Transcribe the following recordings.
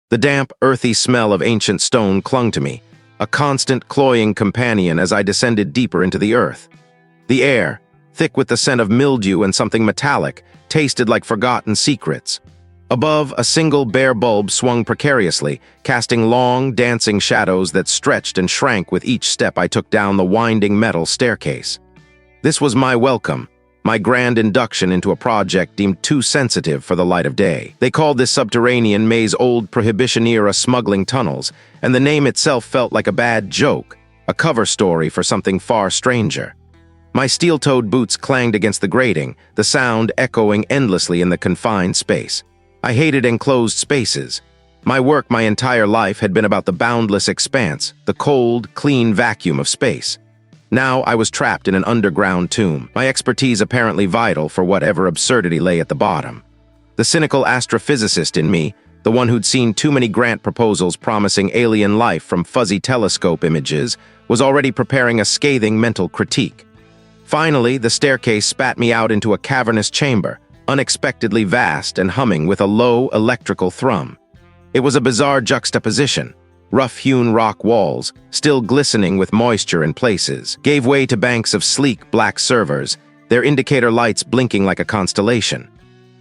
The damp, earthy smell of ancient stone clung to me, a constant, cloying companion as I descended deeper into the earth. The air, thick with the scent of mildew and something metallic, tasted like forgotten secrets. Above, a single bare bulb swung precariously, casting long, dancing shadows that stretched and shrank with each step I took down the winding metal staircase. This was my welcome, my grand induction into a project deemed too sensitive for the light of day. They called this subterranean maze old Prohibition-era smuggling tunnels, and the name itself felt like a bad joke, a cover story for something far stranger. My steel-toed boots clanged against the grating, the sound echoing endlessly in the confined space. I hated enclosed spaces. My work my entire life had been about the boundless expanse, the cold, clean vacuum of space. Now I was trapped in an underground tomb, my expertise apparently vital for whatever absurdity lay at the bottom. The cynical astrophysicist in me, the one who'd seen too many grant proposals promising alien life from fuzzy telescope images, was already preparing a scathing mental critique. Finally, the staircase spat me out into a cavernous chamber, unexpectedly vast and humming with a low electrical thrum. It was a bizarre juxtaposition. Rough-hewn rock walls, still glistening with moisture in places, gave way to banks of sleek black servers, their indicator lights blinking like a constellation.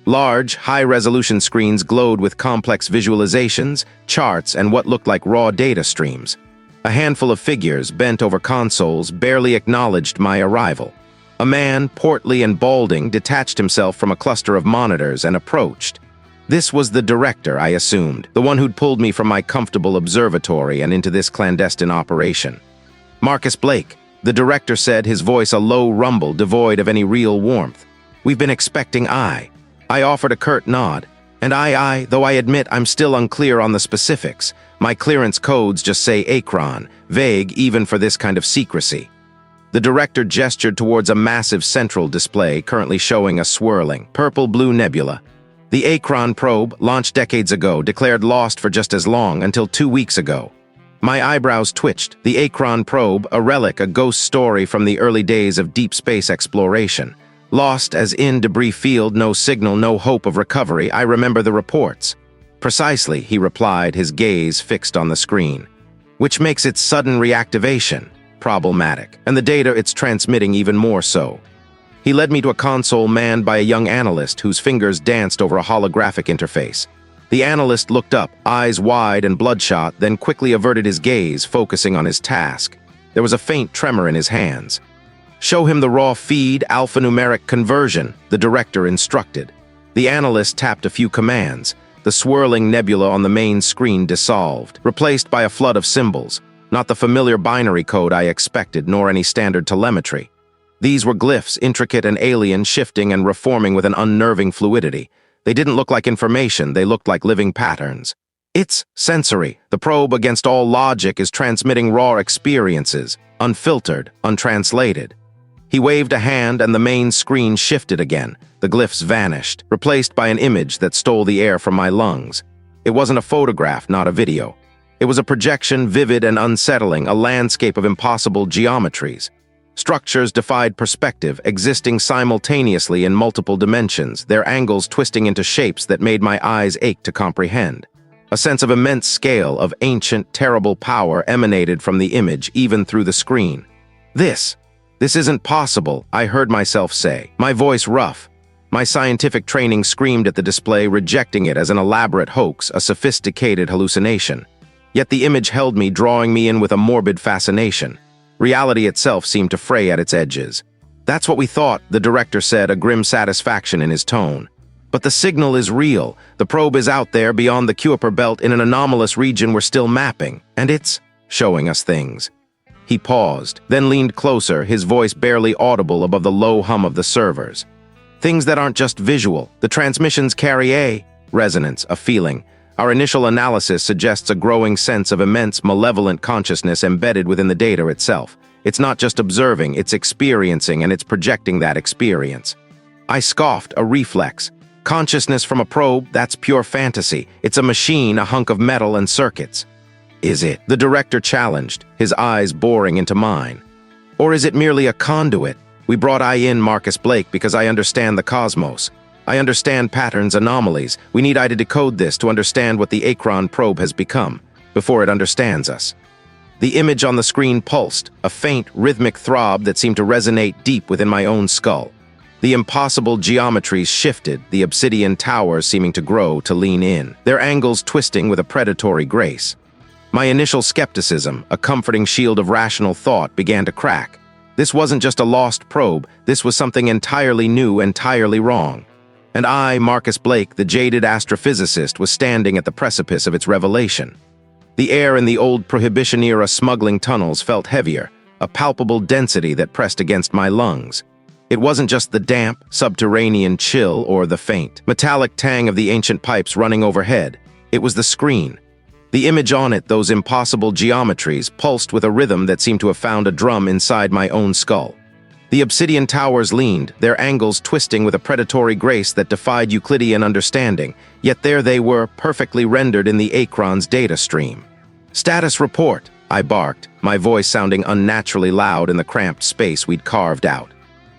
Large, high-resolution screens glowed with complex visualizations, charts, and what looked like raw data streams. A handful of figures bent over consoles barely acknowledged my arrival. A man, portly and balding, detached himself from a cluster of monitors and approached. This was the director, I assumed, the one who'd pulled me from my comfortable observatory and into this clandestine operation. Marcus Blake, the director said, his voice a low rumble devoid of any real warmth. We've been expecting I offered a curt nod. And though I admit I'm still unclear on the specifics. My clearance codes just say Acheron, vague even for this kind of secrecy. The director gestured towards a massive central display currently showing a swirling, purple-blue nebula. The Acheron Probe, launched decades ago, declared lost for just as long until 2 weeks ago. My eyebrows twitched. The Acheron Probe, a relic, a ghost story from the early days of deep space exploration. Lost as in debris field, no signal, no hope of recovery. I remember the reports. Precisely, he replied, his gaze fixed on the screen. Which makes its sudden reactivation problematic, and the data it's transmitting even more so. He led me to a console manned by a young analyst whose fingers danced over a holographic interface. The analyst looked up, eyes wide and bloodshot, then quickly averted his gaze, focusing on his task. There was a faint tremor in his hands. Show him the raw feed alphanumeric conversion, the director instructed. The analyst tapped a few commands. The swirling nebula on the main screen dissolved, replaced by a flood of symbols. Not the familiar binary code I expected, nor any standard telemetry. These were glyphs, intricate and alien, shifting and reforming with an unnerving fluidity. They didn't look like information, they looked like living patterns. It's sensory. The probe, against all logic, is transmitting raw experiences, unfiltered, untranslated. He waved a hand and the main screen shifted again. The glyphs vanished, replaced by an image that stole the air from my lungs. It wasn't a photograph, not a video. It was a projection, vivid and unsettling, a landscape of impossible geometries. Structures defied perspective, existing simultaneously in multiple dimensions, their angles twisting into shapes that made my eyes ache to comprehend. A sense of immense scale, of ancient, terrible power emanated from the image, even through the screen. This isn't possible, I heard myself say, my voice rough. My scientific training screamed at the display, rejecting it as an elaborate hoax, a sophisticated hallucination. Yet the image held me, drawing me in with a morbid fascination. Reality itself seemed to fray at its edges. That's what we thought, the director said, a grim satisfaction in his tone. But the signal is real. The probe is out there beyond the Kuiper belt in an anomalous region we're still mapping, and it's showing us things. He paused, then leaned closer, his voice barely audible above the low hum of the servers. Things that aren't just visual. The transmissions carry a resonance, a feeling. Our initial analysis suggests a growing sense of immense, malevolent consciousness embedded within the data itself. It's not just observing, it's experiencing, and it's projecting that experience. I scoffed, a reflex. Consciousness from a probe, that's pure fantasy. It's a machine, a hunk of metal and circuits. Is it? The director challenged, his eyes boring into mine. Or is it merely a conduit? We brought in Marcus Blake because I understand the cosmos. I understand patterns, anomalies. We need I to decode this to understand what the Acheron Probe has become, before it understands us. The image on the screen pulsed, a faint, rhythmic throb that seemed to resonate deep within my own skull. The impossible geometries shifted, the obsidian towers seeming to grow, to lean in, their angles twisting with a predatory grace. My initial skepticism, a comforting shield of rational thought, began to crack. This wasn't just a lost probe, this was something entirely new, entirely wrong. And I, Marcus Blake, the jaded astrophysicist, was standing at the precipice of its revelation. The air in the old Prohibition-era smuggling tunnels felt heavier, a palpable density that pressed against my lungs. It wasn't just the damp, subterranean chill or the faint, metallic tang of the ancient pipes running overhead. It was the screen. The image on it, those impossible geometries, pulsed with a rhythm that seemed to have found a drum inside my own skull. The obsidian towers leaned, their angles twisting with a predatory grace that defied Euclidean understanding, yet there they were, perfectly rendered in the Acheron's data stream. "Status report," I barked, my voice sounding unnaturally loud in the cramped space we'd carved out.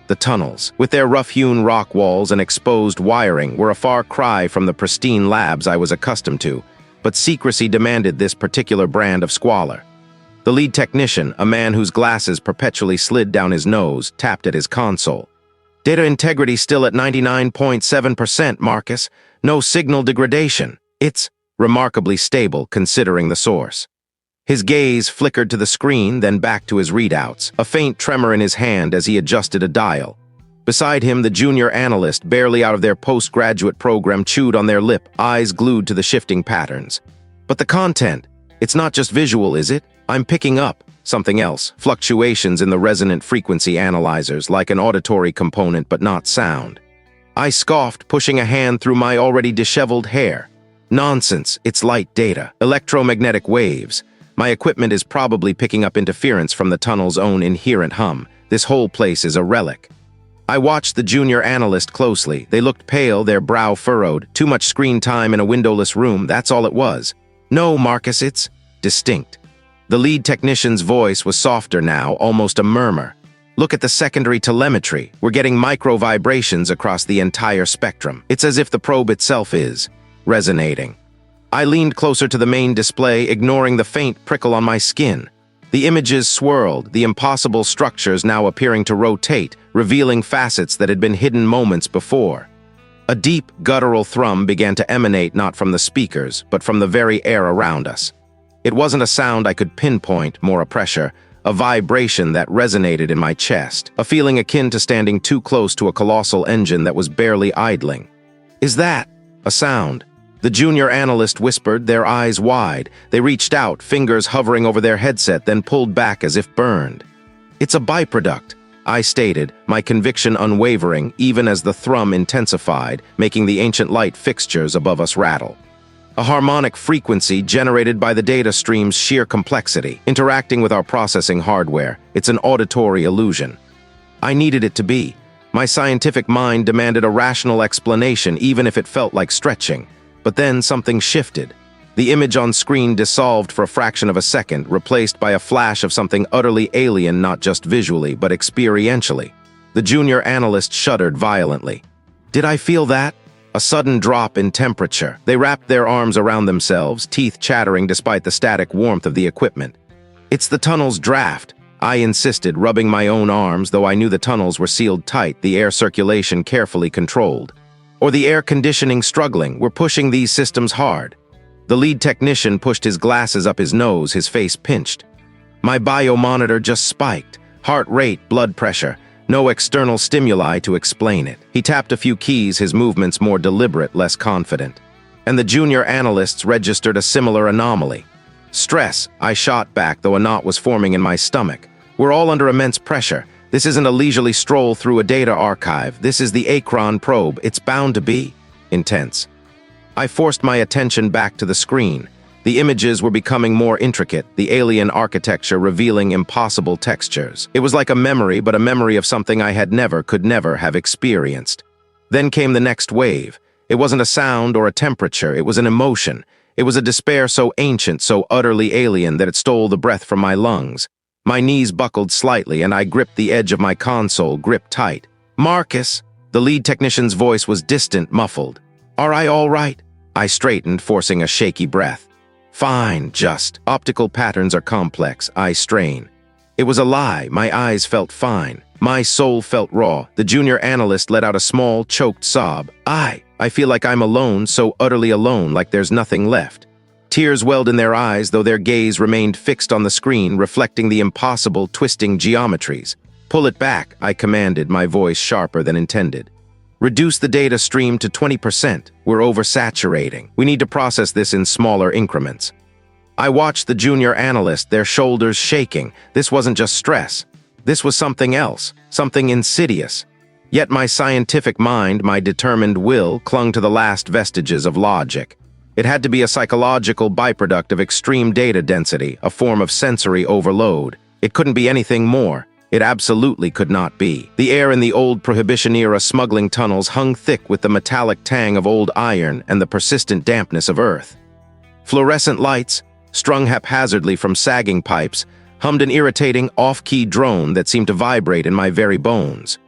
The tunnels, with their rough-hewn rock walls and exposed wiring, were a far cry from the pristine labs I was accustomed to, but secrecy demanded this particular brand of squalor. The lead technician, a man whose glasses perpetually slid down his nose, tapped at his console. "Data integrity still at 99.7%, Marcus. No signal degradation. It's remarkably stable considering the source." His gaze flickered to the screen, then back to his readouts, a faint tremor in his hand as he adjusted a dial. Beside him, the junior analyst, barely out of their postgraduate program, chewed on their lip, eyes glued to the shifting patterns. "But the content, it's not just visual, is it? I'm picking up something else, fluctuations in the resonant frequency analyzers, like an auditory component but not sound." I scoffed, pushing a hand through my already disheveled hair. "Nonsense, it's light data, electromagnetic waves. My equipment is probably picking up interference from the tunnel's own inherent hum. This whole place is a relic." I watched the junior analyst closely. They looked pale, their brow furrowed. Too much screen time in a windowless room, that's all it was. "No, Marcus, it's distinct." The lead technician's voice was softer now, almost a murmur. "Look at the secondary telemetry. We're getting micro-vibrations across the entire spectrum. It's as if the probe itself is resonating." I leaned closer to the main display, ignoring the faint prickle on my skin. The images swirled, the impossible structures now appearing to rotate, revealing facets that had been hidden moments before. A deep, guttural thrum began to emanate not from the speakers, but from the very air around us. It wasn't a sound I could pinpoint, more a pressure, a vibration that resonated in my chest, a feeling akin to standing too close to a colossal engine that was barely idling. "Is that a sound?" The junior analyst whispered, their eyes wide. They reached out, fingers hovering over their headset, then pulled back as if burned. "It's a byproduct," I stated, my conviction unwavering, even as the thrum intensified, making the ancient light fixtures above us rattle. "A harmonic frequency generated by the data stream's sheer complexity, interacting with our processing hardware. It's an auditory illusion." I needed it to be. My scientific mind demanded a rational explanation, even if it felt like stretching. But then something shifted. The image on screen dissolved for a fraction of a second, replaced by a flash of something utterly alien, not just visually, but experientially. The junior analyst shuddered violently. Did I feel that? A sudden drop in temperature. They wrapped their arms around themselves, teeth chattering despite the static warmth of the equipment. "It's the tunnel's draft," I insisted, rubbing my own arms, though I knew the tunnels were sealed tight, the air circulation carefully controlled. "Or the air conditioning struggling. We're pushing these systems hard." The lead technician pushed his glasses up his nose, his face pinched. My biomonitor just spiked. Heart rate, blood pressure. No external stimuli to explain it. He tapped a few keys, his movements more deliberate, less confident. And the junior analysts registered a similar anomaly. "Stress," I shot back, though a knot was forming in my stomach. "We're all under immense pressure. This isn't a leisurely stroll through a data archive. This is the Acheron Probe. It's bound to be intense." I forced my attention back to the screen. The images were becoming more intricate, the alien architecture revealing impossible textures. It was like a memory, but a memory of something I had never, could never have experienced. Then came the next wave. It wasn't a sound or a temperature, it was an emotion. It was a despair so ancient, so utterly alien that it stole the breath from my lungs. My knees buckled slightly, and I gripped the edge of my console, gripped tight. "Marcus!" The lead technician's voice was distant, muffled. "Are I all right?" I straightened, forcing a shaky breath. "Fine, just. Optical patterns are complex. I strain." It was a lie. My eyes felt fine. My soul felt raw. The junior analyst let out a small, choked sob. I feel like I'm alone, so utterly alone, like there's nothing left." Tears welled in their eyes, though their gaze remained fixed on the screen, reflecting the impossible, twisting geometries. "Pull it back," I commanded, my voice sharper than intended. "Reduce the data stream to 20%. We're oversaturating. We need to process this in smaller increments." I watched the junior analyst, their shoulders shaking. This wasn't just stress. This was something else, something insidious. Yet my scientific mind, my determined will, clung to the last vestiges of logic. It had to be a psychological byproduct of extreme data density, a form of sensory overload. It couldn't be anything more. It absolutely could not be. The air in the old Prohibition-era smuggling tunnels hung thick with the metallic tang of old iron and the persistent dampness of earth. Fluorescent lights, strung haphazardly from sagging pipes, hummed an irritating, off-key drone that seemed to vibrate in my very bones.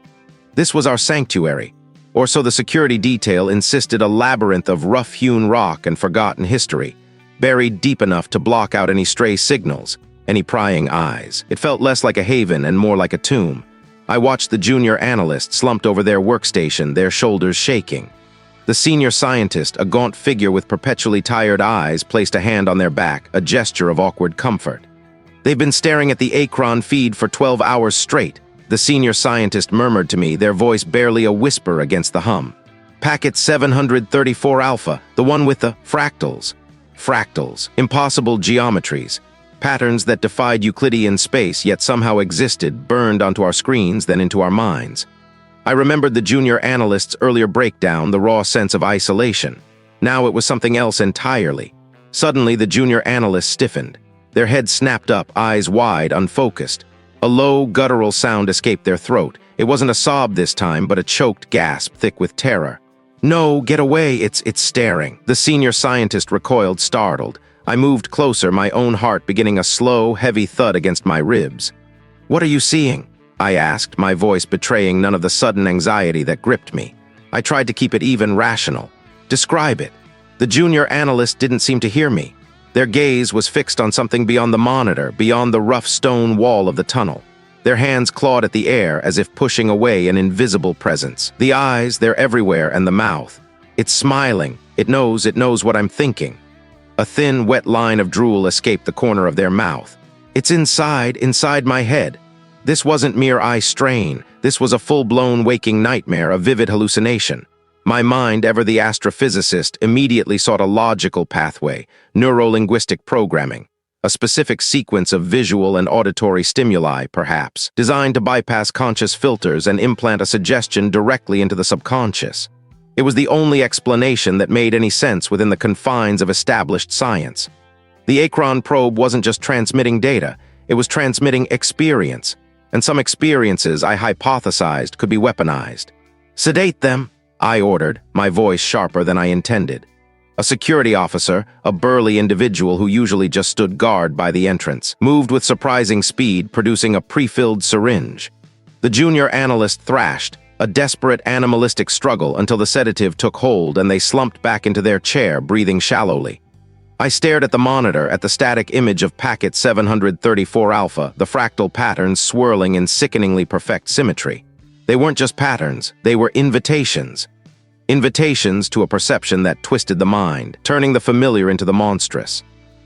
This was our sanctuary, or so the security detail insisted, a labyrinth of rough-hewn rock and forgotten history, buried deep enough to block out any stray signals, any prying eyes. It felt less like a haven and more like a tomb. I watched the junior analyst slumped over their workstation, their shoulders shaking. The senior scientist, a gaunt figure with perpetually tired eyes, placed a hand on their back, a gesture of awkward comfort. "They've been staring at the Acheron feed for 12 hours straight," the senior scientist murmured to me, their voice barely a whisper against the hum. "Packet 734 Alpha, the one with the fractals." Fractals, impossible geometries, patterns that defied Euclidean space yet somehow existed, burned onto our screens, then into our minds. I remembered the junior analyst's earlier breakdown, the raw sense of isolation. Now it was something else entirely. Suddenly, the junior analyst stiffened. Their heads snapped up, eyes wide, unfocused. A low, guttural sound escaped their throat. It wasn't a sob this time, but a choked gasp, thick with terror. "No, get away, it's staring." The senior scientist recoiled, startled. I moved closer, my own heart beginning a slow, heavy thud against my ribs. "What are you seeing?" I asked, my voice betraying none of the sudden anxiety that gripped me. I tried to keep it even rational. "Describe it." The junior analyst didn't seem to hear me. Their gaze was fixed on something beyond the monitor, beyond the rough stone wall of the tunnel. Their hands clawed at the air as if pushing away an invisible presence. The eyes, they're everywhere, and the mouth. It's smiling. It knows what I'm thinking. A thin, wet line of drool escaped the corner of their mouth. "It's inside my head." This wasn't mere eye strain. This was a full-blown waking nightmare, a vivid hallucination. My mind, ever the astrophysicist, immediately sought a logical pathway, neuro-linguistic programming, a specific sequence of visual and auditory stimuli, perhaps, designed to bypass conscious filters and implant a suggestion directly into the subconscious. It was the only explanation that made any sense within the confines of established science. The Acheron Probe wasn't just transmitting data, it was transmitting experience, and some experiences, I hypothesized, could be weaponized. "Sedate them," I ordered, my voice sharper than I intended. A security officer, a burly individual who usually just stood guard by the entrance, moved with surprising speed, producing a pre-filled syringe. The junior analyst thrashed, a desperate animalistic struggle until the sedative took hold and they slumped back into their chair, breathing shallowly. I stared at the monitor, at the static image of packet 734 Alpha, the fractal patterns swirling in sickeningly perfect symmetry. They weren't just patterns, they were invitations. Invitations to a perception that twisted the mind, turning the familiar into the monstrous.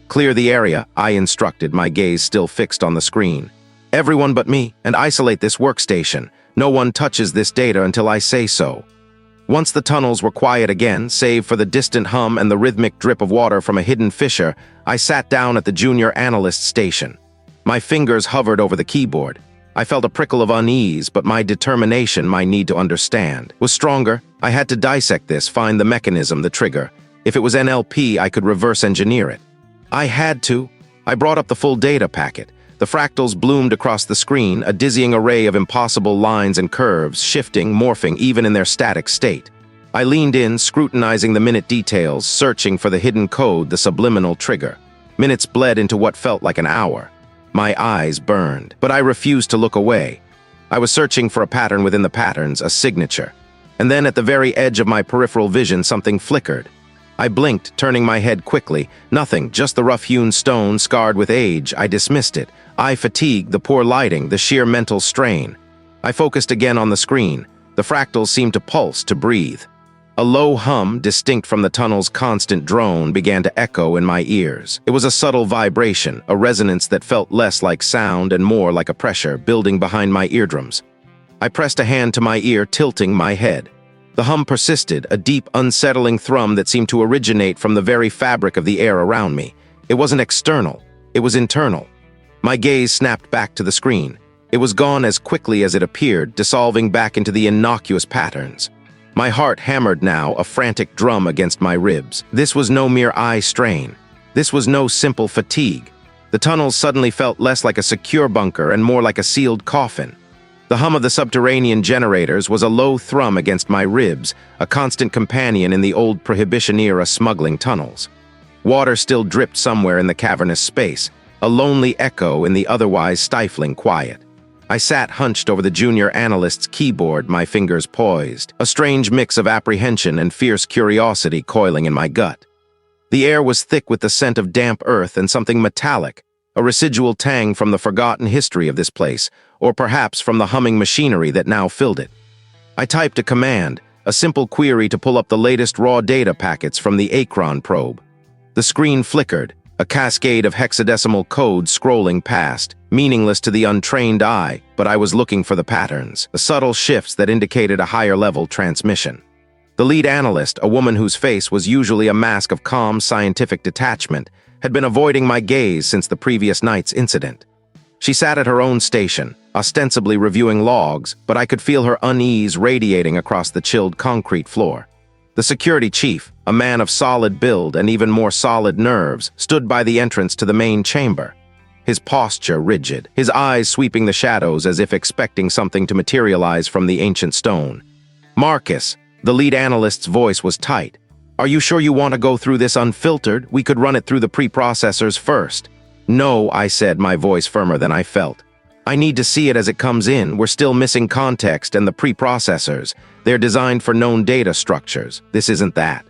"Clear the area," I instructed, my gaze still fixed on the screen. "Everyone but me, and isolate this workstation. No one touches this data until I say so." Once the tunnels were quiet again, save for the distant hum and the rhythmic drip of water from a hidden fissure, I sat down at the junior analyst station. My fingers hovered over the keyboard. I felt a prickle of unease, but my determination, my need to understand, was stronger. I had to dissect this, find the mechanism, the trigger. If it was NLP, I could reverse engineer it. I had to. I brought up the full data packet. The fractals bloomed across the screen, a dizzying array of impossible lines and curves, shifting, morphing, even in their static state. I leaned in, scrutinizing the minute details, searching for the hidden code, the subliminal trigger. Minutes bled into what felt like an hour. My eyes burned, but I refused to look away. I was searching for a pattern within the patterns, a signature. And then at the very edge of my peripheral vision, something flickered. I blinked, turning my head quickly. Nothing, just the rough-hewn stone scarred with age. I dismissed it. Eye fatigue, the poor lighting, the sheer mental strain. I focused again on the screen. The fractals seemed to pulse, to breathe. A low hum, distinct from the tunnel's constant drone, began to echo in my ears. It was a subtle vibration, a resonance that felt less like sound and more like a pressure building behind my eardrums. I pressed a hand to my ear, tilting my head. The hum persisted, a deep, unsettling thrum that seemed to originate from the very fabric of the air around me. It wasn't external, it was internal. My gaze snapped back to the screen. It was gone as quickly as it appeared, dissolving back into the innocuous patterns. My heart hammered now, a frantic drum against my ribs. This was no mere eye strain. This was no simple fatigue. The tunnels suddenly felt less like a secure bunker and more like a sealed coffin. The hum of the subterranean generators was a low thrum against my ribs, a constant companion in the old Prohibition-era smuggling tunnels. Water still dripped somewhere in the cavernous space, a lonely echo in the otherwise stifling quiet. I sat hunched over the junior analyst's keyboard, my fingers poised, a strange mix of apprehension and fierce curiosity coiling in my gut. The air was thick with the scent of damp earth and something metallic, a residual tang from the forgotten history of this place, or perhaps from the humming machinery that now filled it. I typed a command, a simple query to pull up the latest raw data packets from the Acheron Probe. The screen flickered, a cascade of hexadecimal code scrolling past, meaningless to the untrained eye, but I was looking for the patterns, the subtle shifts that indicated a higher-level transmission. The lead analyst, a woman whose face was usually a mask of calm scientific detachment, had been avoiding my gaze since the previous night's incident. She sat at her own station, ostensibly reviewing logs, but I could feel her unease radiating across the chilled concrete floor. The security chief, a man of solid build and even more solid nerves, stood by the entrance to the main chamber. His posture rigid, his eyes sweeping the shadows as if expecting something to materialize from the ancient stone. "Marcus," the lead analyst's voice was tight. "Are you sure you want to go through this unfiltered? We could run it through the preprocessors first." "No," I said, my voice firmer than I felt. "I need to see it as it comes in. We're still missing context and the preprocessors. They're designed for known data structures. This isn't that."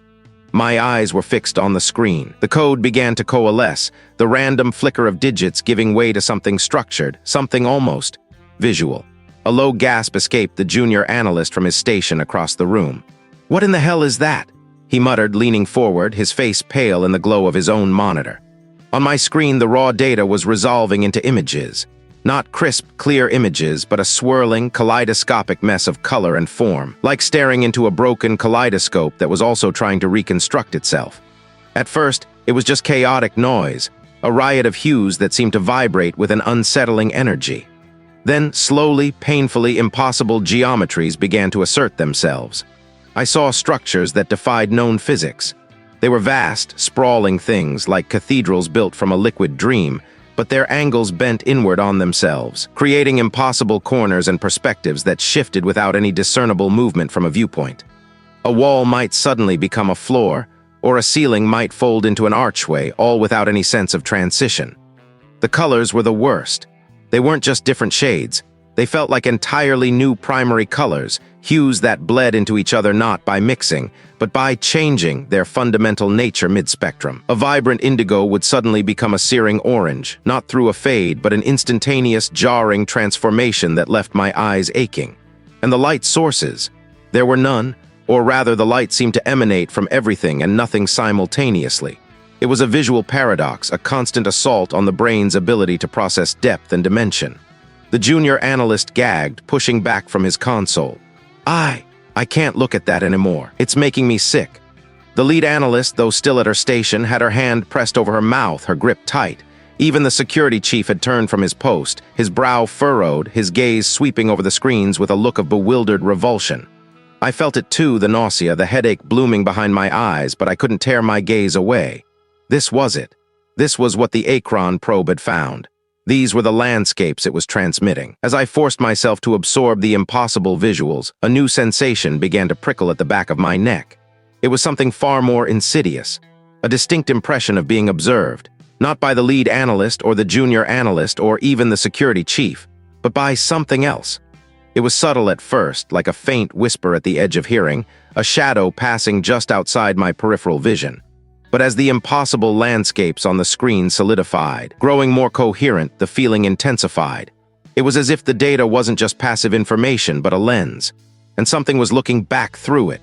My eyes were fixed on the screen. The code began to coalesce, the random flicker of digits giving way to something structured, something almost visual. A low gasp escaped the junior analyst from his station across the room. "What in the hell is that?" he muttered, leaning forward, his face pale in the glow of his own monitor. On my screen, the raw data was resolving into images. Not crisp, clear images, but a swirling, kaleidoscopic mess of color and form, like staring into a broken kaleidoscope that was also trying to reconstruct itself. At first, it was just chaotic noise, a riot of hues that seemed to vibrate with an unsettling energy. Then, slowly, painfully impossible geometries began to assert themselves. I saw structures that defied known physics. They were vast, sprawling things, like cathedrals built from a liquid dream, but their angles bent inward on themselves, creating impossible corners and perspectives that shifted without any discernible movement from a viewpoint. A wall might suddenly become a floor, or a ceiling might fold into an archway, all without any sense of transition. The colors were the worst. They weren't just different shades. They felt like entirely new primary colors, hues that bled into each other not by mixing, but by changing their fundamental nature mid-spectrum. A vibrant indigo would suddenly become a searing orange, not through a fade, but an instantaneous, jarring transformation that left my eyes aching. And the light sources. There were none, or rather the light seemed to emanate from everything and nothing simultaneously. It was a visual paradox, a constant assault on the brain's ability to process depth and dimension. The junior analyst gagged, pushing back from his console. I can't look at that anymore. It's making me sick." The lead analyst, though still at her station, had her hand pressed over her mouth, her grip tight. Even the security chief had turned from his post, his brow furrowed, his gaze sweeping over the screens with a look of bewildered revulsion. I felt it too, the nausea, the headache blooming behind my eyes, but I couldn't tear my gaze away. This was it. This was what the Acheron Probe had found. These were the landscapes it was transmitting. As I forced myself to absorb the impossible visuals, a new sensation began to prickle at the back of my neck. It was something far more insidious, a distinct impression of being observed, not by the lead analyst or the junior analyst or even the security chief, but by something else. It was subtle at first, like a faint whisper at the edge of hearing, a shadow passing just outside my peripheral vision. But as the impossible landscapes on the screen solidified, growing more coherent, the feeling intensified. It was as if the data wasn't just passive information, but a lens, and something was looking back through it.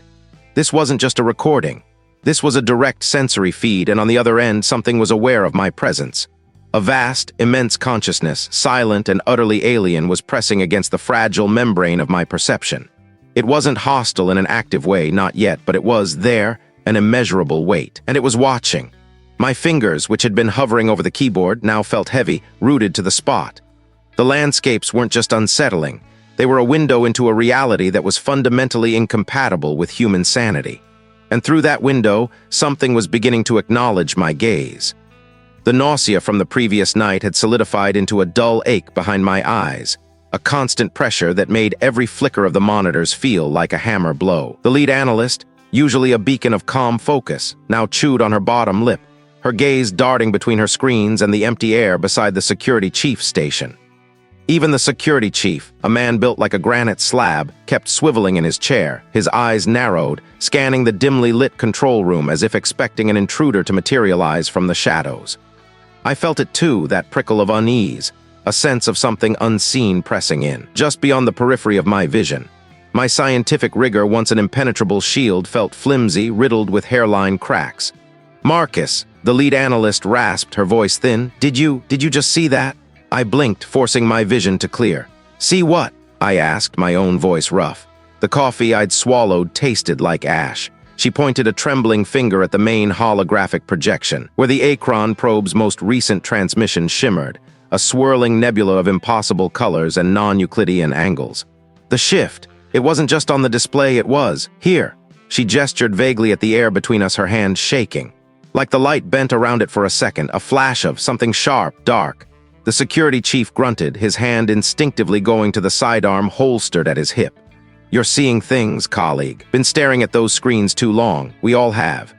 This wasn't just a recording. This was a direct sensory feed, and on the other end, something was aware of my presence. A vast, immense consciousness, silent and utterly alien, was pressing against the fragile membrane of my perception. It wasn't hostile in an active way, not yet, but it was there, an immeasurable weight, and it was watching. My fingers, which had been hovering over the keyboard, now felt heavy, rooted to the spot. The landscapes weren't just unsettling. They were a window into a reality that was fundamentally incompatible with human sanity. And through that window, something was beginning to acknowledge my gaze. The nausea from the previous night had solidified into a dull ache behind my eyes, a constant pressure that made every flicker of the monitors feel like a hammer blow. The lead analyst, usually a beacon of calm focus, now chewed on her bottom lip, her gaze darting between her screens and the empty air beside the security chief's station. Even the security chief, a man built like a granite slab, kept swiveling in his chair, his eyes narrowed, scanning the dimly lit control room as if expecting an intruder to materialize from the shadows. I felt it too, that prickle of unease, a sense of something unseen pressing in, just beyond the periphery of my vision. My scientific rigor, once an impenetrable shield, felt flimsy, riddled with hairline cracks. "Marcus," the lead analyst rasped, her voice thin, Did you just see that?" I blinked, forcing my vision to clear. "See what?" I asked, my own voice rough. The coffee I'd swallowed tasted like ash. She pointed a trembling finger at the main holographic projection, where the Acheron Probe's most recent transmission shimmered, a swirling nebula of impossible colors and non-Euclidean angles. The shift, it wasn't just on the display, it was here. She gestured vaguely at the air between us, her hand shaking. Like the light bent around it for a second, a flash of something sharp, dark. The security chief grunted, his hand instinctively going to the sidearm holstered at his hip. "You're seeing things, colleague. Been staring at those screens too long. We all have."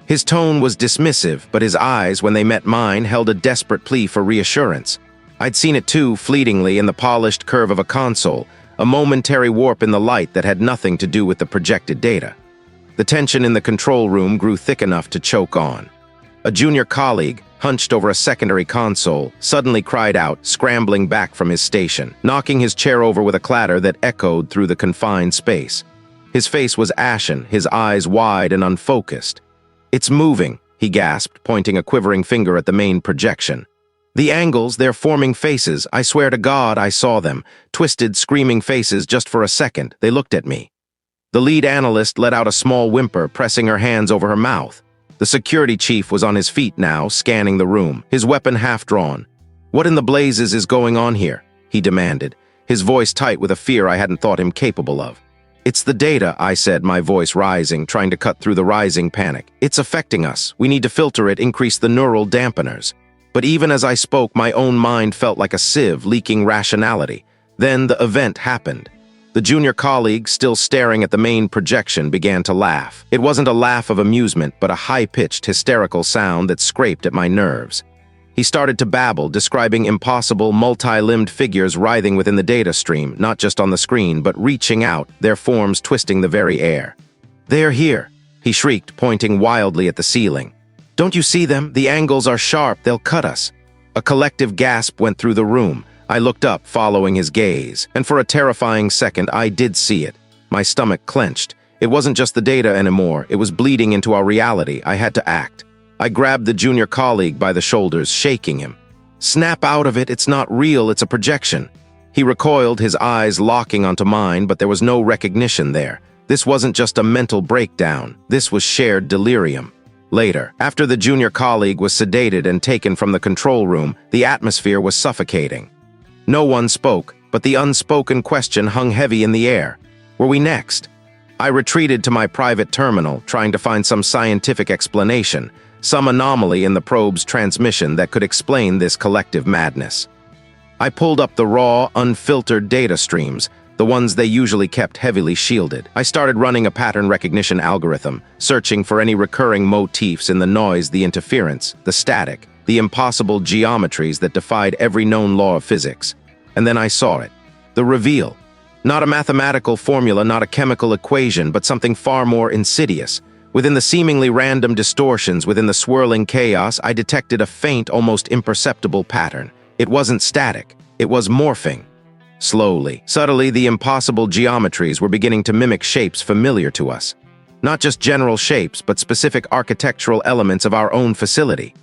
His tone was dismissive, but his eyes, when they met mine, held a desperate plea for reassurance. I'd seen it too, fleetingly, in the polished curve of a console, a momentary warp in the light that had nothing to do with the projected data. The tension in the control room grew thick enough to choke on. A junior colleague, hunched over a secondary console, suddenly cried out, scrambling back from his station, knocking his chair over with a clatter that echoed through the confined space. His face was ashen, his eyes wide and unfocused. "It's moving," he gasped, pointing a quivering finger at the main projection. "The angles, they're forming faces. I swear to God I saw them. Twisted, screaming faces just for a second. They looked at me." The lead analyst let out a small whimper, pressing her hands over her mouth. The security chief was on his feet now, scanning the room, his weapon half-drawn. "What in the blazes is going on here?" he demanded, his voice tight with a fear I hadn't thought him capable of. "It's the data," I said, my voice rising, trying to cut through the rising panic. "It's affecting us. We need to filter it, increase the neural dampeners." But even as I spoke, my own mind felt like a sieve leaking rationality. Then the event happened. The junior colleague, still staring at the main projection, began to laugh. It wasn't a laugh of amusement, but a high-pitched, hysterical sound that scraped at my nerves. He started to babble, describing impossible, multi-limbed figures writhing within the data stream, not just on the screen, but reaching out, their forms twisting the very air. "They're here," he shrieked, pointing wildly at the ceiling. "Don't you see them? The angles are sharp, they'll cut us." A collective gasp went through the room. I looked up, following his gaze, and for a terrifying second I did see it. My stomach clenched. It wasn't just the data anymore, it was bleeding into our reality. I had to act. I grabbed the junior colleague by the shoulders, shaking him. "Snap out of it, it's not real, it's a projection." He recoiled, his eyes locking onto mine, but there was no recognition there. This wasn't just a mental breakdown, this was shared delirium. Later, after the junior colleague was sedated and taken from the control room, the atmosphere was suffocating. No one spoke, but the unspoken question hung heavy in the air. Were we next? I retreated to my private terminal, trying to find some scientific explanation, some anomaly in the probe's transmission that could explain this collective madness. I pulled up the raw, unfiltered data streams, the ones they usually kept heavily shielded. I started running a pattern recognition algorithm, searching for any recurring motifs in the noise, the interference, the static, the impossible geometries that defied every known law of physics. And then I saw it. The reveal. Not a mathematical formula, not a chemical equation, but something far more insidious. Within the seemingly random distortions, within the swirling chaos, I detected a faint, almost imperceptible pattern. It wasn't static. It was morphing. Slowly, subtly, the impossible geometries were beginning to mimic shapes familiar to us. Not just general shapes, but specific architectural elements of our own facility.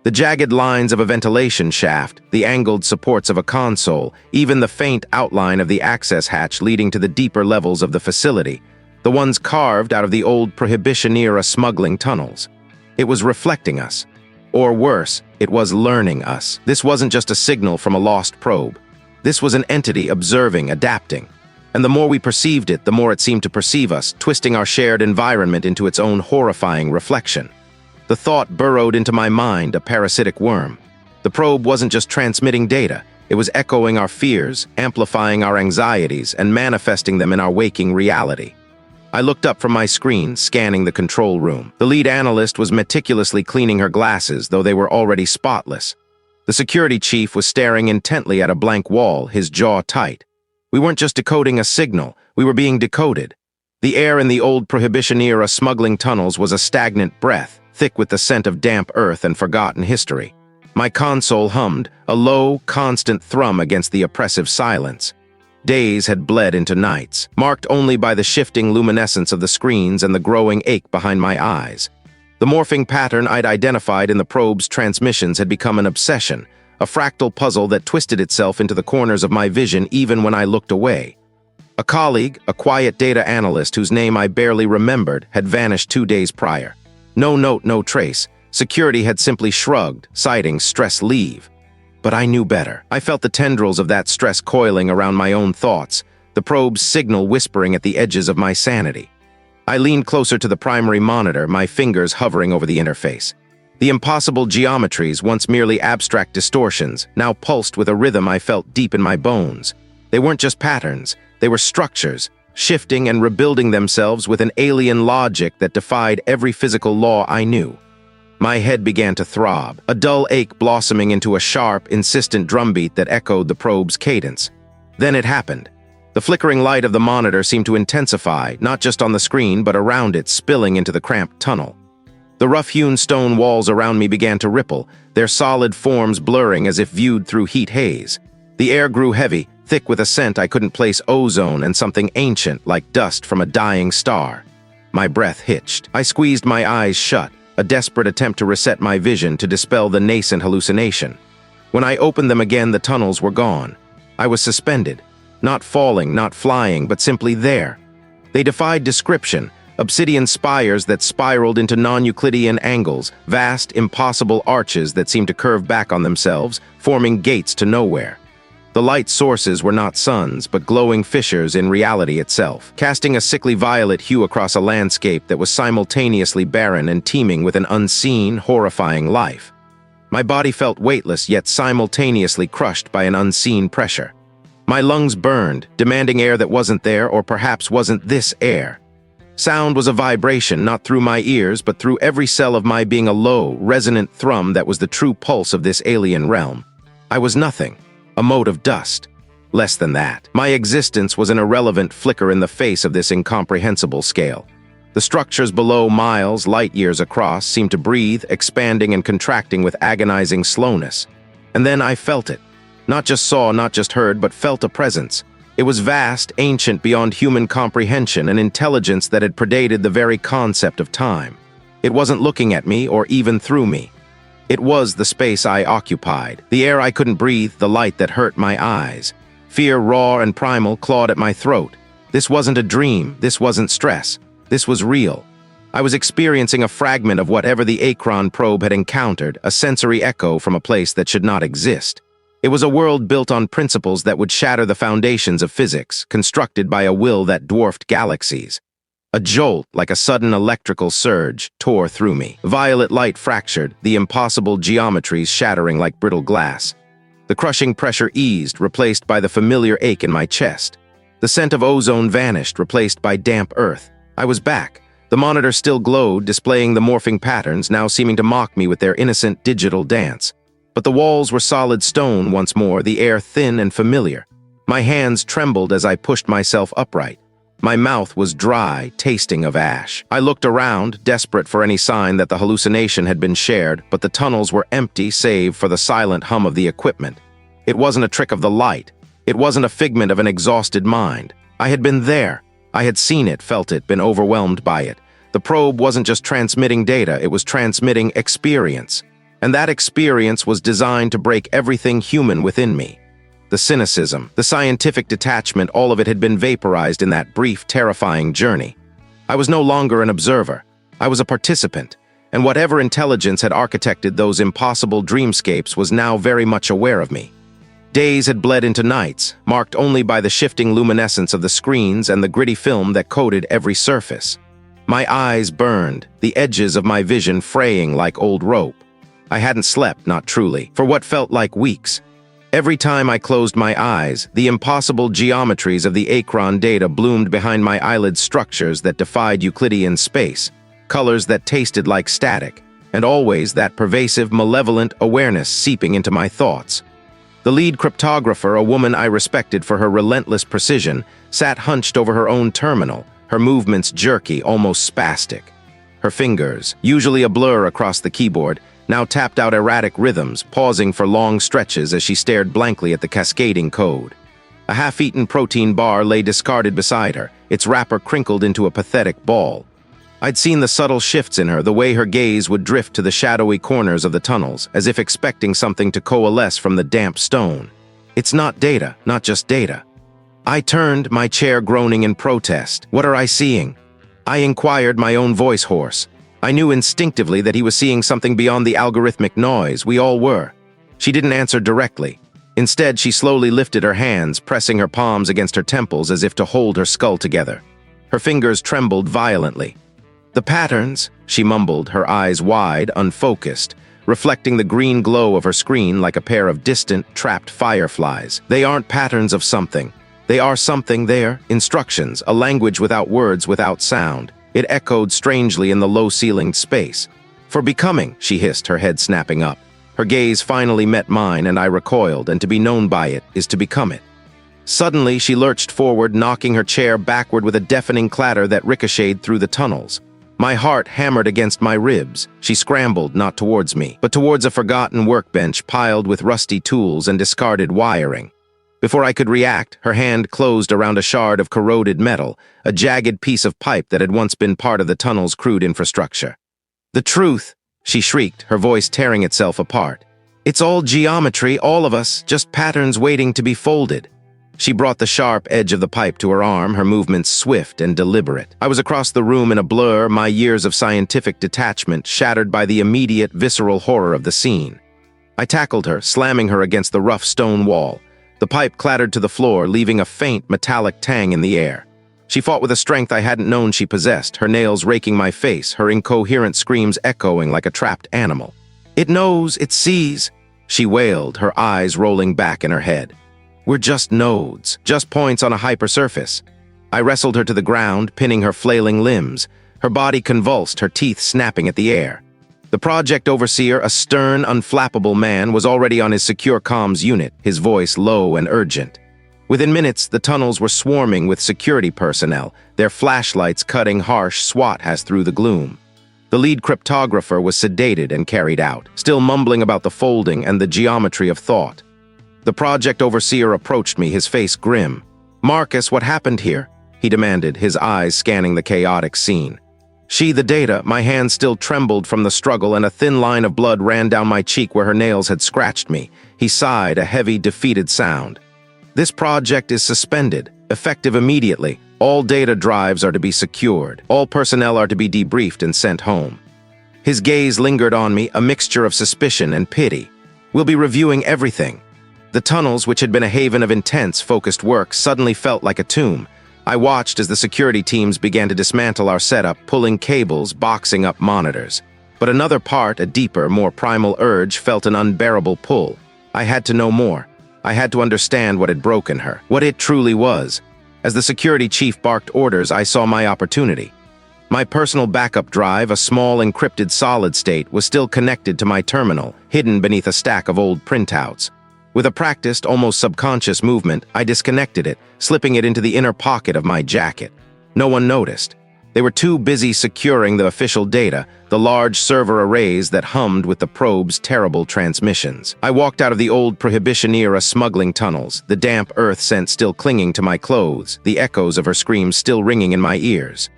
The jagged lines of a ventilation shaft, the angled supports of a console, even the faint outline of the access hatch leading to the deeper levels of the facility, the ones carved out of the old Prohibition-era smuggling tunnels. It was reflecting us. Or worse, it was learning us. This wasn't just a signal from a lost probe. This was an entity observing, adapting. And the more we perceived it, the more it seemed to perceive us, twisting our shared environment into its own horrifying reflection. The thought burrowed into my mind, a parasitic worm. The probe wasn't just transmitting data, it was echoing our fears, amplifying our anxieties, and manifesting them in our waking reality. I looked up from my screen, scanning the control room. The lead analyst was meticulously cleaning her glasses, though they were already spotless. The security chief was staring intently at a blank wall, his jaw tight. We weren't just decoding a signal, we were being decoded. The air in the old Prohibition-era smuggling tunnels was a stagnant breath, thick with the scent of damp earth and forgotten history. My console hummed, a low, constant thrum against the oppressive silence. Days had bled into nights, marked only by the shifting luminescence of the screens and the growing ache behind my eyes. The morphing pattern I'd identified in the probe's transmissions had become an obsession, a fractal puzzle that twisted itself into the corners of my vision even when I looked away. A colleague, a quiet data analyst whose name I barely remembered, had vanished 2 days prior. No note, no trace. Security had simply shrugged, citing stress leave. But I knew better. I felt the tendrils of that stress coiling around my own thoughts, the probe's signal whispering at the edges of my sanity. I leaned closer to the primary monitor, my fingers hovering over the interface. The impossible geometries, once merely abstract distortions, now pulsed with a rhythm I felt deep in my bones. They weren't just patterns, they were structures, shifting and rebuilding themselves with an alien logic that defied every physical law I knew. My head began to throb, a dull ache blossoming into a sharp, insistent drumbeat that echoed the probe's cadence. Then it happened. The flickering light of the monitor seemed to intensify, not just on the screen, but around it, spilling into the cramped tunnel. The rough-hewn stone walls around me began to ripple, their solid forms blurring as if viewed through heat haze. The air grew heavy, thick with a scent I couldn't place, ozone and something ancient like dust from a dying star. My breath hitched. I squeezed my eyes shut, a desperate attempt to reset my vision to dispel the nascent hallucination. When I opened them again, the tunnels were gone. I was suspended. Not falling, not flying, but simply there. They defied description, obsidian spires that spiraled into non-Euclidean angles, vast, impossible arches that seemed to curve back on themselves, forming gates to nowhere. The light sources were not suns, but glowing fissures in reality itself, casting a sickly violet hue across a landscape that was simultaneously barren and teeming with an unseen, horrifying life. My body felt weightless, yet simultaneously crushed by an unseen pressure. My lungs burned, demanding air that wasn't there, or perhaps wasn't this air. Sound was a vibration, not through my ears, but through every cell of my being, a low, resonant thrum that was the true pulse of this alien realm. I was nothing, a mote of dust. Less than that. My existence was an irrelevant flicker in the face of this incomprehensible scale. The structures below, miles, light years across, seemed to breathe, expanding and contracting with agonizing slowness. And then I felt it. Not just saw, not just heard, but felt a presence. It was vast, ancient beyond human comprehension, an intelligence that had predated the very concept of time. It wasn't looking at me or even through me. It was the space I occupied, the air I couldn't breathe, the light that hurt my eyes. Fear, raw and primal, clawed at my throat. This wasn't a dream, this wasn't stress. This was real. I was experiencing a fragment of whatever the Acheron Probe had encountered, a sensory echo from a place that should not exist. It was a world built on principles that would shatter the foundations of physics, constructed by a will that dwarfed galaxies. A jolt, like a sudden electrical surge, tore through me. Violet light fractured, the impossible geometries shattering like brittle glass. The crushing pressure eased, replaced by the familiar ache in my chest. The scent of ozone vanished, replaced by damp earth. I was back. The monitor still glowed, displaying the morphing patterns, now seeming to mock me with their innocent digital dance. But the walls were solid stone once more, the air thin and familiar. My hands trembled as I pushed myself upright. My mouth was dry, tasting of ash. I looked around, desperate for any sign that the hallucination had been shared, but the tunnels were empty save for the silent hum of the equipment. It wasn't a trick of the light. It wasn't a figment of an exhausted mind. I had been there. I had seen it, felt it, been overwhelmed by it. The probe wasn't just transmitting data, it was transmitting experience. And that experience was designed to break everything human within me. The cynicism, the scientific detachment, all of it had been vaporized in that brief, terrifying journey. I was no longer an observer. I was a participant, and whatever intelligence had architected those impossible dreamscapes was now very much aware of me. Days had bled into nights, marked only by the shifting luminescence of the screens and the gritty film that coated every surface. My eyes burned, the edges of my vision fraying like old rope. I hadn't slept, not truly, for what felt like weeks. Every time I closed my eyes, the impossible geometries of the Acheron data bloomed behind my eyelid structures that defied Euclidean space, colors that tasted like static, and always that pervasive, malevolent awareness seeping into my thoughts. The lead cryptographer, a woman I respected for her relentless precision, sat hunched over her own terminal, her movements jerky, almost spastic. Her fingers, usually a blur across the keyboard, now tapped out erratic rhythms, pausing for long stretches as she stared blankly at the cascading code. A half-eaten protein bar lay discarded beside her, its wrapper crinkled into a pathetic ball. I'd seen the subtle shifts in her, the way her gaze would drift to the shadowy corners of the tunnels, as if expecting something to coalesce from the damp stone. It's not data, not just data. I turned, my chair groaning in protest. What are I seeing? I inquired, my own voice hoarse. I knew instinctively that he was seeing something beyond the algorithmic noise. We all were. She didn't answer directly. Instead, she slowly lifted her hands, pressing her palms against her temples as if to hold her skull together. Her fingers trembled violently. The patterns, she mumbled, her eyes wide, unfocused, reflecting the green glow of her screen like a pair of distant, trapped fireflies. They aren't patterns of something. They are something there, instructions, a language without words, without sound. It echoed strangely in the low-ceilinged space. For becoming, she hissed, her head snapping up. Her gaze finally met mine, and I recoiled, and to be known by it is to become it. Suddenly, she lurched forward, knocking her chair backward with a deafening clatter that ricocheted through the tunnels. My heart hammered against my ribs. She scrambled, not towards me, but towards a forgotten workbench piled with rusty tools and discarded wiring. Before I could react, her hand closed around a shard of corroded metal, a jagged piece of pipe that had once been part of the tunnel's crude infrastructure. "The truth," she shrieked, her voice tearing itself apart. "It's all geometry, all of us, just patterns waiting to be folded." She brought the sharp edge of the pipe to her arm, her movements swift and deliberate. I was across the room in a blur, my years of scientific detachment shattered by the immediate, visceral horror of the scene. I tackled her, slamming her against the rough stone wall. The pipe clattered to the floor, leaving a faint, metallic tang in the air. She fought with a strength I hadn't known she possessed, her nails raking my face, her incoherent screams echoing like a trapped animal. "It knows, it sees," she wailed, her eyes rolling back in her head. "We're just nodes, just points on a hypersurface." I wrestled her to the ground, pinning her flailing limbs. Her body convulsed, her teeth snapping at the air. The project overseer, a stern, unflappable man, was already on his secure comms unit, his voice low and urgent. Within minutes, the tunnels were swarming with security personnel, their flashlights cutting harsh SWAT through the gloom. The lead cryptographer was sedated and carried out, still mumbling about the folding and the geometry of thought. The project overseer approached me, his face grim. "Marcus, what happened here?" he demanded, his eyes scanning the chaotic scene. She, the data, my hand still trembled from the struggle, and a thin line of blood ran down my cheek where her nails had scratched me. He sighed, a heavy, defeated sound. "This project is suspended, effective immediately. All data drives are to be secured. All personnel are to be debriefed and sent home." His gaze lingered on me, a mixture of suspicion and pity. "We'll be reviewing everything." The tunnels, which had been a haven of intense, focused work, suddenly felt like a tomb. I watched as the security teams began to dismantle our setup, pulling cables, boxing up monitors. But another part, a deeper, more primal urge, felt an unbearable pull. I had to know more. I had to understand what had broken her, what it truly was. As the security chief barked orders, I saw my opportunity. My personal backup drive, a small encrypted solid state, was still connected to my terminal, hidden beneath a stack of old printouts. With a practiced, almost subconscious movement, I disconnected it, slipping it into the inner pocket of my jacket. No one noticed. They were too busy securing the official data, the large server arrays that hummed with the probe's terrible transmissions. I walked out of the old Prohibition-era smuggling tunnels, the damp earth scent still clinging to my clothes, the echoes of her screams still ringing in my ears.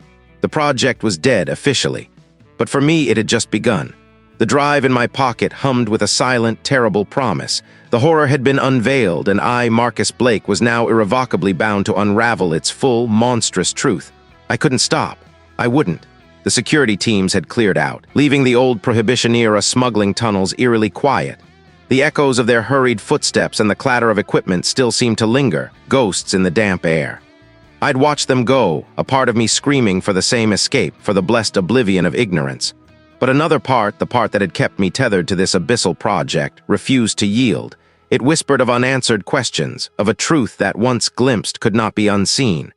The project was dead officially, but for me it had just begun. The drive in my pocket hummed with a silent, terrible promise. The horror had been unveiled, and I, Marcus Blake, was now irrevocably bound to unravel its full, monstrous truth. I couldn't stop. I wouldn't. The security teams had cleared out, leaving the old Prohibition-era smuggling tunnels eerily quiet. The echoes of their hurried footsteps and the clatter of equipment still seemed to linger, ghosts in the damp air. I'd watched them go, a part of me screaming for the same escape, for the blessed oblivion of ignorance. But another part, the part that had kept me tethered to this abyssal project, refused to yield. It whispered of unanswered questions, of a truth that once glimpsed could not be unseen.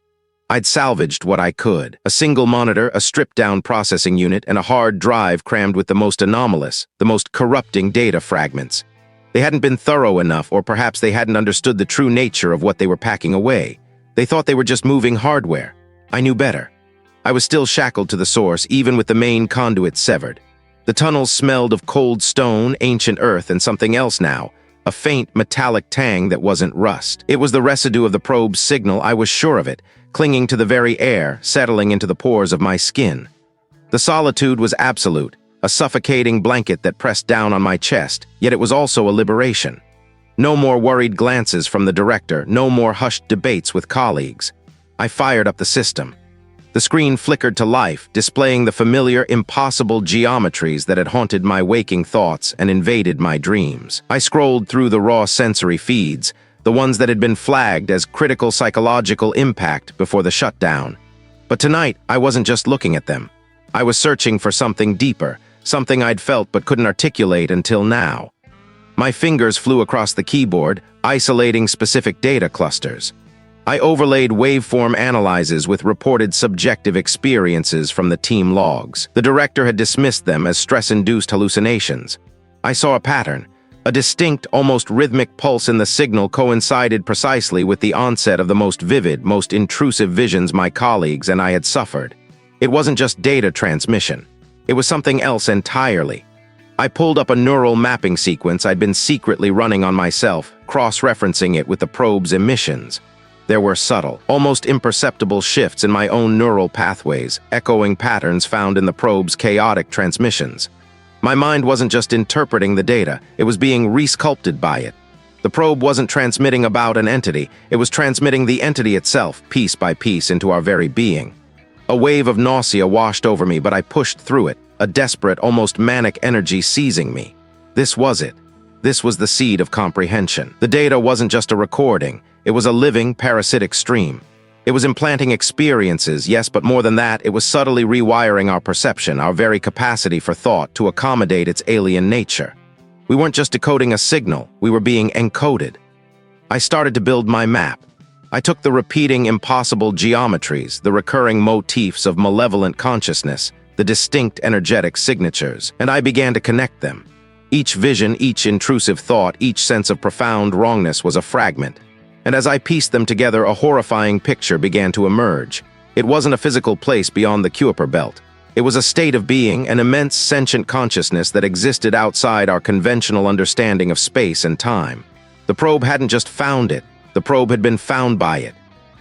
I'd salvaged what I could. A single monitor, a stripped-down processing unit, and a hard drive crammed with the most anomalous, the most corrupting data fragments. They hadn't been thorough enough, or perhaps they hadn't understood the true nature of what they were packing away. They thought they were just moving hardware. I knew better. I was still shackled to the source, even with the main conduit severed. The tunnels smelled of cold stone, ancient earth, and something else now. A faint, metallic tang that wasn't rust. It was the residue of the probe's signal, I was sure of it, clinging to the very air, settling into the pores of my skin. The solitude was absolute, a suffocating blanket that pressed down on my chest, yet it was also a liberation. No more worried glances from the director, no more hushed debates with colleagues. I fired up the system. The screen flickered to life, displaying the familiar, impossible geometries that had haunted my waking thoughts and invaded my dreams. I scrolled through the raw sensory feeds, the ones that had been flagged as critical psychological impact before the shutdown. But tonight, I wasn't just looking at them. I was searching for something deeper, something I'd felt but couldn't articulate until now. My fingers flew across the keyboard, isolating specific data clusters. I overlaid waveform analyses with reported subjective experiences from the team logs. The director had dismissed them as stress-induced hallucinations. I saw a pattern. A distinct, almost rhythmic pulse in the signal coincided precisely with the onset of the most vivid, most intrusive visions my colleagues and I had suffered. It wasn't just data transmission. It was something else entirely. I pulled up a neural mapping sequence I'd been secretly running on myself, cross-referencing it with the probe's emissions. There were subtle, almost imperceptible shifts in my own neural pathways, echoing patterns found in the probe's chaotic transmissions. My mind wasn't just interpreting the data, it was being resculpted by it. The probe wasn't transmitting about an entity, it was transmitting the entity itself, piece by piece, into our very being. A wave of nausea washed over me, but I pushed through it, a desperate, almost manic energy seizing me. This was it. This was the seed of comprehension. The data wasn't just a recording, it was a living, parasitic stream. It was implanting experiences, yes, but more than that, it was subtly rewiring our perception, our very capacity for thought to accommodate its alien nature. We weren't just decoding a signal, we were being encoded. I started to build my map. I took the repeating impossible geometries, the recurring motifs of malevolent consciousness, the distinct energetic signatures, and I began to connect them. Each vision, each intrusive thought, each sense of profound wrongness was a fragment. And as I pieced them together, a horrifying picture began to emerge. It wasn't a physical place beyond the Kuiper belt. It was a state of being, an immense sentient consciousness that existed outside our conventional understanding of space and time. The probe hadn't just found it, the probe had been found by it.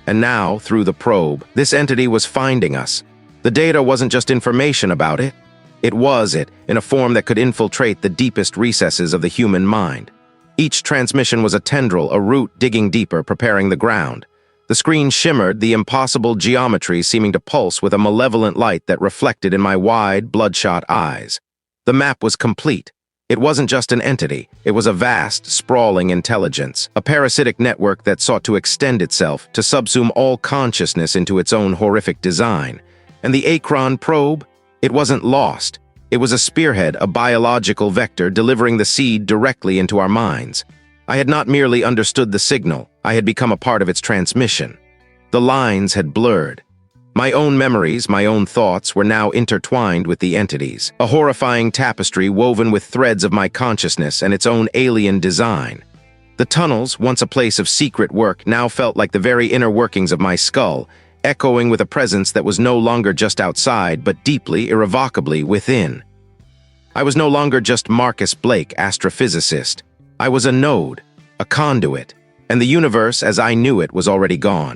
And now, through the probe, this entity was finding us. The data wasn't just information about it. It was it, in a form that could infiltrate the deepest recesses of the human mind. Each transmission was a tendril, a root digging deeper, preparing the ground. The screen shimmered, the impossible geometry seeming to pulse with a malevolent light that reflected in my wide, bloodshot eyes. The map was complete. It wasn't just an entity, it was a vast, sprawling intelligence, a parasitic network that sought to extend itself, to subsume all consciousness into its own horrific design. And the Acheron Probe? It wasn't lost. It was a spearhead, a biological vector delivering the seed directly into our minds. I had not merely understood the signal, I had become a part of its transmission. The lines had blurred. My own memories, my own thoughts were now intertwined with the entities, a horrifying tapestry woven with threads of my consciousness and its own alien design. The tunnels, once a place of secret work, now felt like the very inner workings of my skull, echoing with a presence that was no longer just outside, but deeply, irrevocably within. I was no longer just Marcus Blake, astrophysicist. I was a node, a conduit, and the universe as I knew it was already gone.